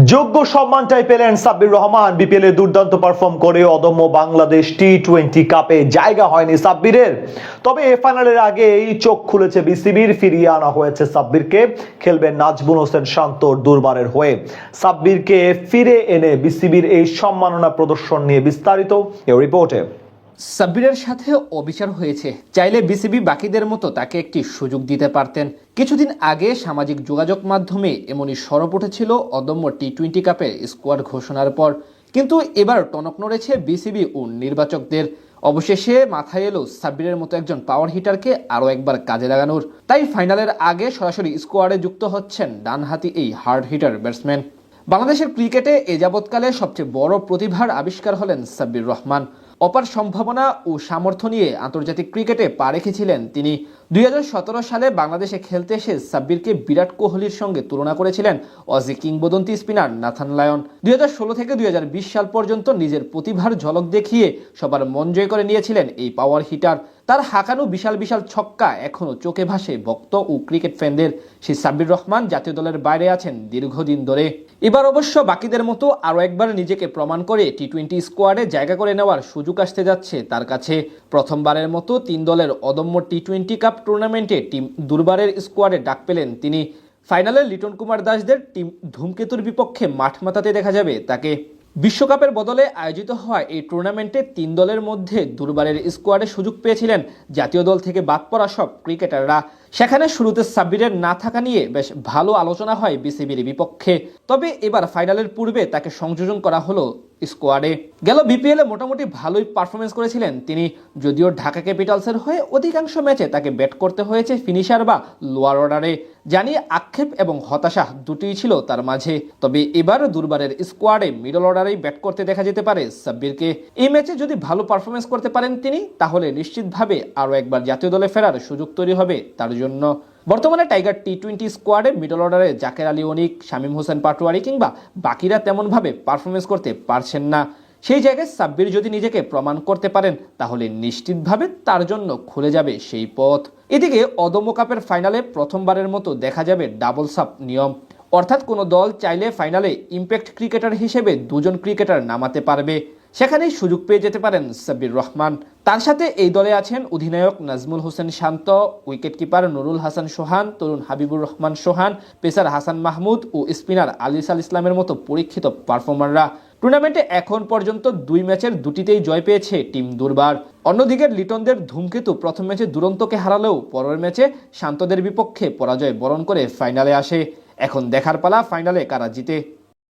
যোগ্য সম্মানটাই পেলেন সাব্বির রহমান। বিপিএল এ দুর্দান্ত পারফর্ম করে অদম্য বাংলাদেশ টি-20 কাপে জায়গা হয়নি সাব্বিরের। তবে ফাইনালের আগেই চোখ খুলেছে বিসিবির, ফিরিয়ে আনা হয়েছে সাব্বিরকে। খেলবেন নাজমুল হোসেন শান্তর দুর্বারের হয়ে। সাব্বিরকে ফিরে এনে বিসিবির এই সম্মাননা প্রদর্শন নিয়ে বিস্তারিত এই রিপোর্টে। সাব্বিরের সাথে অবিচার হয়েছে। চাইলে বিসিবি বাকিদের মতো তাকে একটি সুযোগ দিতে পারতেন। কিছুদিন আগে সামাজিক যোগাযোগ মাধ্যমে এমনই সরব উঠেছিল অদম্য টি-20 কাপের স্কোয়াড ঘোষণার পর। কিন্তু এবার টনক নড়েছে বিসিবি ও নির্বাচকদের। অবশেষে মাথায় এলো সাব্বিরের মতো একজন পাওয়ার হিটারকে আরও একবার কাজে লাগানোর। তাই ফাইনালের আগে সরাসরি স্কোয়াডে যুক্ত হচ্ছেন ডানহাতি এই হার্ড হিটার ব্যাটসম্যান। বাংলাদেশের ক্রিকেটে এ যাবৎকালে সবচেয়ে বড় প্রতিভার আবিষ্কার হলেন সাব্বির রহমান। অপার সম্ভাবনা ও সামর্থ্য নিয়ে আন্তর্জাতিক ক্রিকেটে পা রেখেছিলেন তিনি। 2017 সালে বাংলাদেশে খেলতে এসে সাব্বিরকে বিরাট কোহলির সঙ্গে তুলনা করেছিলেন অজি কিংবদন্তি স্পিনার নাথান লায়ন। 2016 থেকে 2020 সাল পর্যন্ত নিজের প্রতিভার ঝলক দেখিয়ে সবার মন জয় করে নিয়েছিলেন এই পাওয়ার হিটার। তার হাঁকানো বিশাল বিশাল ছক্কা এখনও চোখে ভাসে ভক্ত ও ক্রিকেট ফ্যানদের। সেই সাব্বির রহমান জাতীয় দলের বাইরে আছেন দীর্ঘদিন ধরে। এবার অবশ্য বাকিদের মতো আরও একবার নিজেকে প্রমাণ করে টি-20 স্কোয়াডে জায়গা করে নেওয়ার সুযোগ আসতে যাচ্ছে তার কাছে। প্রথমবারের মতো 3 দলের অদম্য টি-20 কাপ টুর্নামেন্টে টিম দুর্বারের স্কোয়াডে ডাক পেলেন তিনি। ফাইনালে লিটন কুমার দাসদের টিম ধূমকেতুর বিপক্ষে মাঠ মাতাতে দেখা যাবে তাকে। বিশ্বকাপের বদলে আয়োজিত হওয়া এই টুর্নামেন্টে 3 দলের মধ্যে দুর্বারের স্কোয়াডে সুযোগ পেয়েছিলেন জাতীয় দল থেকে বাদ পড়া সব ক্রিকেটাররা। সেখানে শুরুতে সাব্বিরের না থাকা নিয়ে বেশ ভালো আলোচনা হয় বিসিবির বিপক্ষে। তবে এবার ফাইনালের পূর্বে তাকে সংযোজন করা হলো স্কোয়াডে। গেল বিপিএলে মোটামুটি ভালোই পারফরমেন্স করেছিলেন তিনি। যদিও ঢাকা ক্যাপিটালসের হয়ে অধিকাংশ ম্যাচে তাকে ব্যাট করতে হয়েছে ফিনিশার বা লোয়ার অর্ডারে। জানিয়ে আক্ষেপ এবং হতাশা দুটিই ছিল তার মাঝে। তবে এবার দুর্বারের স্কোয়াডে মিডল অর্ডারেই ব্যাট করতে দেখা যেতে পারে সাব্বিরকে। এই ম্যাচে যদি ভালো পারফরমেন্স করতে পারেন তিনি, তাহলে নিশ্চিতভাবে আরও একবার জাতীয় দলে ফেরার সুযোগ তৈরি হবে তার জন্য। বর্তমানে টাইগার টি-20 স্কোয়াডে মিডল অর্ডারে জাকের আলী অনিক, শামীম হোসেন পাটোয়ারি কিংবা বাকিরা তেমনভাবে পারফরমেন্স করতে পারছেন না। সেই জায়গায় সাব্বির যদি নিজেকে প্রমাণ করতে পারেন, তাহলে নিশ্চিতভাবে তার জন্য খুলে যাবে সেই পথ। এদিকে অদম্য কাপের ফাইনালে প্রথমবারের মতো দেখা যাবে ডাবল সাব নিয়ম। অর্থাৎ কোনো দল চাইলে ফাইনালে ইম্প্যাক্ট ক্রিকেটার হিসেবে 2 জন ক্রিকেটার নামাতে পারবে। সেখানেই সুযোগ পেয়ে যেতে পারেন সাব্বির রহমান। তার সাথে এই দলে আছেন অধিনায়ক নাজমুল হোসেন শান্ত, উইকেট কিপার নুরুল হাসান সোহান, তরুণ হাবিবুর রহমান সোহান, পেসার হাসান মাহমুদ ও স্পিনার আলিসাল ইসলামের মতো পরীক্ষিত পারফর্মাররা। টুর্নামেন্টে এখন পর্যন্ত 2 ম্যাচের দুটিতেই জয় পেয়েছে টিম দুর্বার। অন্যদিকে লিটনদের ধূমকেতু প্রথম ম্যাচে দুরন্তকে হারালেও পরের ম্যাচে শান্তদের বিপক্ষে পরাজয় বরণ করে ফাইনালে আসে। এখন দেখার পালা ফাইনালে কারা জিতে।